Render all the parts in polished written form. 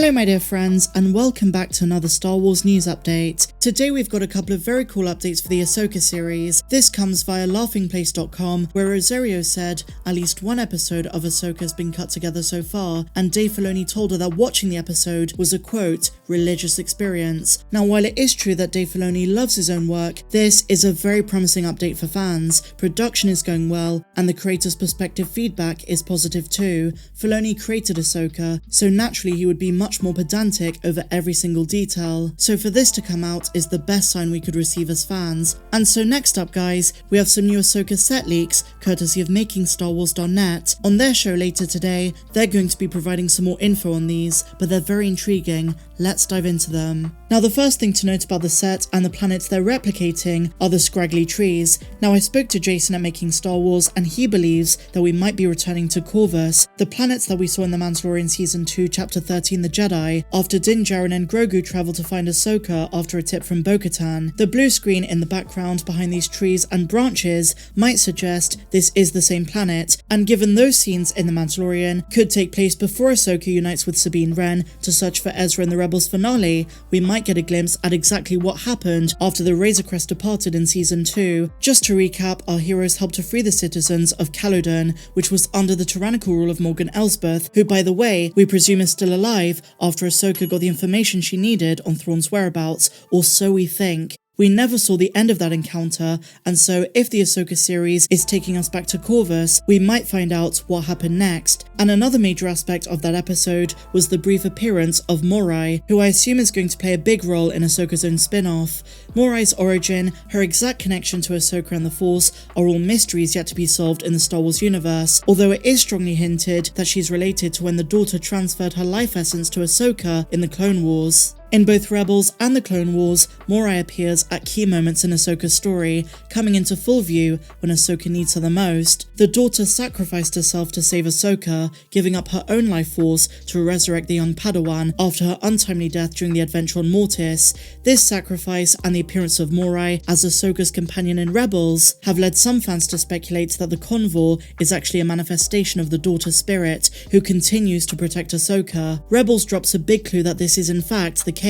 Hello my dear friends, and welcome back to another Star Wars news update. Today we've got a couple of very cool updates for the Ahsoka series. This comes via laughingplace.com, where Rosario said at least one episode of Ahsoka has been cut together so far, and Dave Filoni told her that watching the episode was a quote, religious experience. Now while it is true that Dave Filoni loves his own work, this is a very promising update for fans. Production is going well, and the creator's perspective feedback is positive too. Filoni created Ahsoka, so naturally he would be much more pedantic over every single detail. So for this to come out is the best sign we could receive as fans. And so next up guys, we have some new Ahsoka set leaks, courtesy of MakingStarWars.net. On their show later today, they're going to be providing some more info on these, but they're very intriguing. Let's dive into them. Now the first thing to note about the set and the planets they're replicating are the scraggly trees. Now I spoke to Jason at Making Star Wars and he believes that we might be returning to Corvus, the planets that we saw in the Mandalorian Season 2 Chapter 13 The Jedi, after Din Djarin and Grogu travel to find Ahsoka after a tip from Bo-Katan. The blue screen in the background behind these trees and branches might suggest this is the same planet, and given those scenes in The Mandalorian could take place before Ahsoka unites with Sabine Wren to search for Ezra in the Rebels finale, we might get a glimpse at exactly what happened after the Razor Crest departed in Season 2. Just to recap, our heroes helped to free the citizens of Calodan, which was under the tyrannical rule of Morgan Elsbeth, who by the way, we presume is still alive after Ahsoka got the information she needed on Thrawn's whereabouts, or so we think. We never saw the end of that encounter, and so if the Ahsoka series is taking us back to Corvus, we might find out what happened next. And another major aspect of that episode was the brief appearance of Morai, who I assume is going to play a big role in Ahsoka's own spin-off. Morai's origin, her exact connection to Ahsoka and the Force are all mysteries yet to be solved in the Star Wars universe, although it is strongly hinted that she's related to when the daughter transferred her life essence to Ahsoka in the Clone Wars. In both Rebels and the Clone Wars, Morai appears at key moments in Ahsoka's story, coming into full view when Ahsoka needs her the most. The daughter sacrificed herself to save Ahsoka, giving up her own life force to resurrect the young Padawan after her untimely death during the adventure on Mortis. This sacrifice and the appearance of Morai as Ahsoka's companion in Rebels have led some fans to speculate that the Convor is actually a manifestation of the daughter's spirit, who continues to protect Ahsoka. Rebels drops a big clue that this is in fact the case.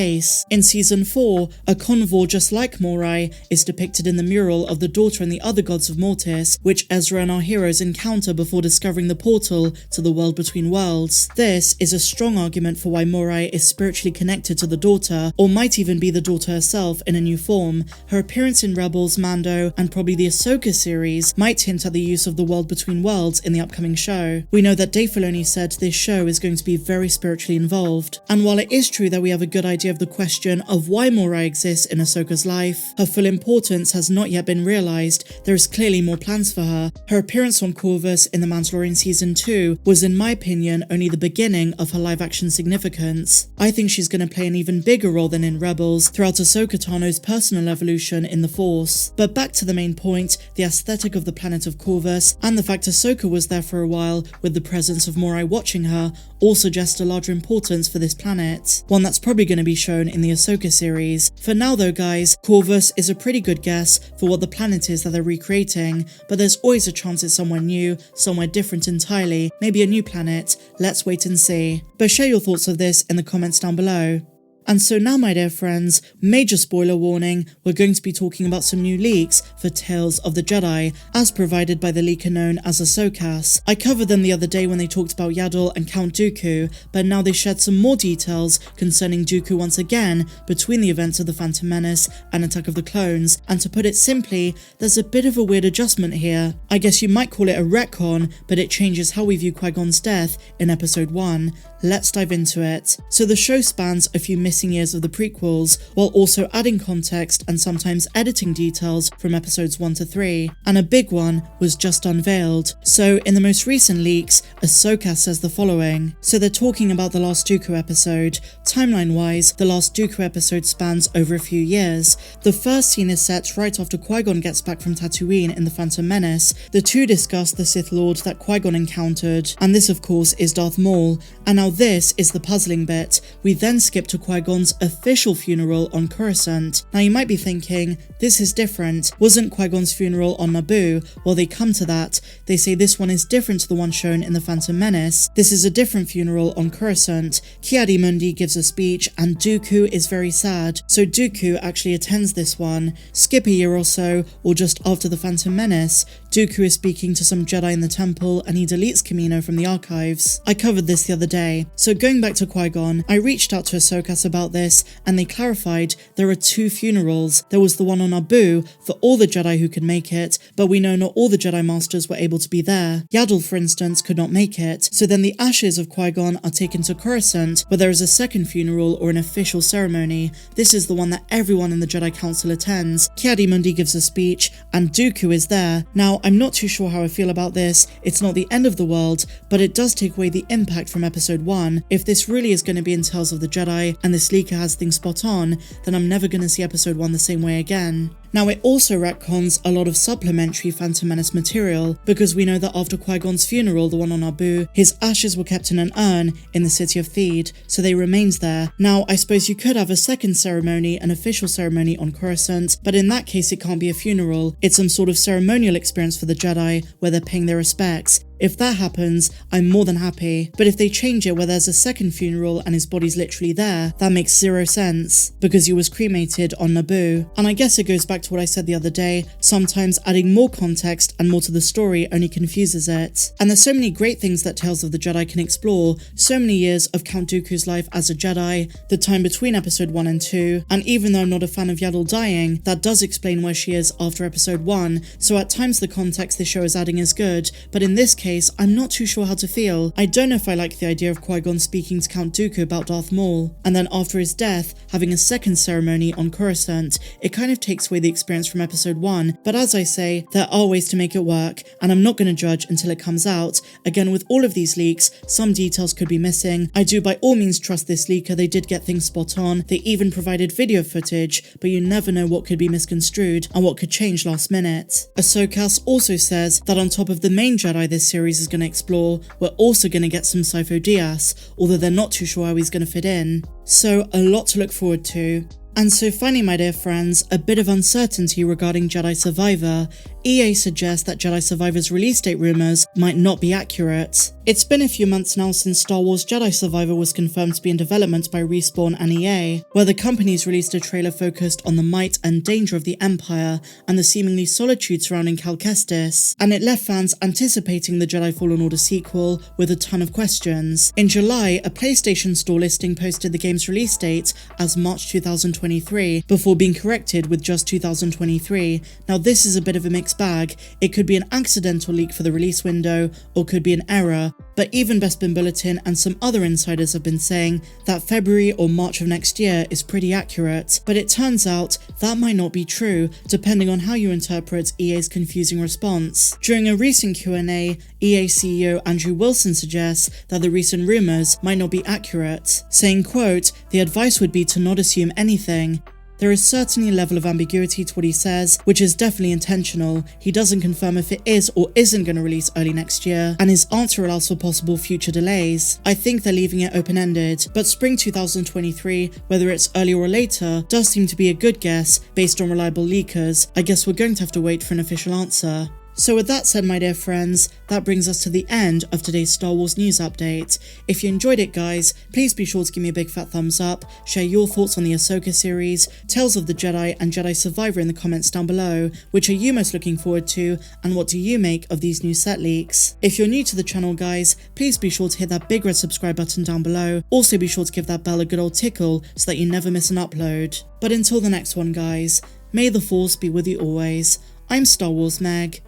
In Season 4, a Convor just like Morai is depicted in the mural of the daughter and the other gods of Mortis, which Ezra and our heroes encounter before discovering the portal to the world between worlds. This is a strong argument for why Morai is spiritually connected to the daughter, or might even be the daughter herself in a new form. Her appearance in Rebels, Mando, and probably the Ahsoka series might hint at the use of the world between worlds in the upcoming show. We know that Dave Filoni said this show is going to be very spiritually involved, and while it is true that we have a good idea of the question of why Morai exists in Ahsoka's life, her full importance has not yet been realised. There is clearly more plans for her. Her appearance on Corvus in The Mandalorian Season 2 was in my opinion only the beginning of her live action significance. I think she's going to play an even bigger role than in Rebels throughout Ahsoka Tano's personal evolution in the Force. But back to the main point, the aesthetic of the planet of Corvus and the fact Ahsoka was there for a while with the presence of Morai watching her all suggest a larger importance for this planet, one that's probably going to be shown in the Ahsoka series. For now though guys, Corvus is a pretty good guess for what the planet is that they're recreating, but there's always a chance it's somewhere new, somewhere different entirely, maybe a new planet. Let's wait and see. But share your thoughts of this in the comments down below. And so now my dear friends, major spoiler warning, we're going to be talking about some new leaks for Tales of the Jedi, as provided by the leaker known as Ahsoka. I covered them the other day when they talked about Yaddle and Count Dooku, but now they shared some more details concerning Dooku once again between the events of The Phantom Menace and Attack of the Clones, and to put it simply, there's a bit of a weird adjustment here. I guess you might call it a retcon, but it changes how we view Qui-Gon's death in Episode 1. Let's dive into it. So the show spans a few missing years of the prequels, while also adding context and sometimes editing details from episodes 1 to 3, and a big one was just unveiled. So in the most recent leaks, Ahsoka says the following. So they're talking about the last Dooku episode. Timeline-wise, the last Dooku episode spans over a few years. The first scene is set right after Qui-Gon gets back from Tatooine in The Phantom Menace. The two discuss the Sith Lord that Qui-Gon encountered, and this of course is Darth Maul, and now this is the puzzling bit. We then skip to Qui-Gon Qui-Gon's official funeral on Coruscant. Now you might be thinking, this is different. Wasn't Qui-Gon's funeral on Naboo? Well, they come to that. They say this one is different to the one shown in The Phantom Menace. This is a different funeral on Coruscant. Ki-Adi-Mundi gives a speech and Dooku is very sad. So Dooku actually attends this one. Skip a year or so, or just after The Phantom Menace, Dooku is speaking to some Jedi in the temple and he deletes Kamino from the archives. I covered this the other day. So going back to Qui-Gon, I reached out to Ahsoka about this and they clarified there are 2 funerals. There was the one on Naboo for all the Jedi who could make it, but we know not all the Jedi Masters were able to be there. Yaddle, for instance, could not make it. So then the ashes of Qui-Gon are taken to Coruscant, where there is a second funeral or an official ceremony. This is the one that everyone in the Jedi Council attends. Ki-Adi-Mundi gives a speech and Dooku is there. Now, I'm not too sure how I feel about this. It's not the end of the world, but it does take away the impact from episode 1. If this really is going to be in Tales of the Jedi and this leaker has things spot on, then I'm never going to see episode 1 the same way again. Now it also retcons a lot of supplementary Phantom Menace material, because we know that after Qui-Gon's funeral, the one on Naboo, his ashes were kept in an urn in the city of Theed, so they remained there. Now I suppose you could have a second ceremony, an official ceremony on Coruscant, but in that case it can't be a funeral, it's some sort of ceremonial experience for the Jedi where they're paying their respects. If that happens, I'm more than happy. But if they change it where there's a second funeral and his body's literally there, that makes 0 sense, because he was cremated on Naboo. And I guess it goes back to what I said the other day, sometimes adding more context and more to the story only confuses it. And there's so many great things that Tales of the Jedi can explore, so many years of Count Dooku's life as a Jedi, the time between episode 1 and 2, and even though I'm not a fan of Yaddle dying, that does explain where she is after episode 1, so at times the context this show is adding is good, but in this case, I'm not too sure how to feel. I don't know if I like the idea of Qui-Gon speaking to Count Dooku about Darth Maul, and then after his death, having a second ceremony on Coruscant. It kind of takes away the experience from episode 1, but as I say, there are ways to make it work, and I'm not going to judge until it comes out. Again, with all of these leaks, some details could be missing. I do by all means trust this leaker, they did get things spot on, they even provided video footage, but you never know what could be misconstrued and what could change last minute. Ahsoka also says that on top of the main Jedi this series is going to explore, we're also going to get some Sifo Dyas, although they're not too sure how he's going to fit in. So a lot to look forward to. And so finally, my dear friends, a bit of uncertainty regarding Jedi Survivor. EA suggests that Jedi Survivor's release date rumours might not be accurate. It's been a few months now since Star Wars Jedi Survivor was confirmed to be in development by Respawn and EA, where the companies released a trailer focused on the might and danger of the Empire and the seemingly solitude surrounding Cal Kestis, and it left fans anticipating the Jedi Fallen Order sequel with a ton of questions. In July, a PlayStation Store listing posted the game's release date as March 2023, before being corrected with just 2023. Now this is a bit of a mixed bag. It could be an accidental leak for the release window, or could be an error, but even Bespin Bulletin and some other insiders have been saying that February or March of next year is pretty accurate, but it turns out that might not be true, depending on how you interpret EA's confusing response. During a recent Q&A, EA CEO Andrew Wilson suggests that the recent rumours might not be accurate, saying, quote, "The advice would be to not assume anything. There is certainly a level of ambiguity to what he says, which is definitely intentional. He doesn't confirm if it is or isn't going to release early next year, and his answer allows for possible future delays. I think they're leaving it open-ended, but spring 2023, whether it's earlier or later, does seem to be a good guess based on reliable leakers. I guess we're going to have to wait for an official answer." So with that said, my dear friends, that brings us to the end of today's Star Wars news update. If you enjoyed it, guys, please be sure to give me a big fat thumbs up, share your thoughts on the Ahsoka series, Tales of the Jedi and Jedi Survivor in the comments down below. Which are you most looking forward to, and what do you make of these new set leaks? If you're new to the channel, guys, please be sure to hit that big red subscribe button down below. Also be sure to give that bell a good old tickle so that you never miss an upload. But until the next one, guys, may the Force be with you always. I'm Star Wars Meg.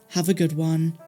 Have a good one.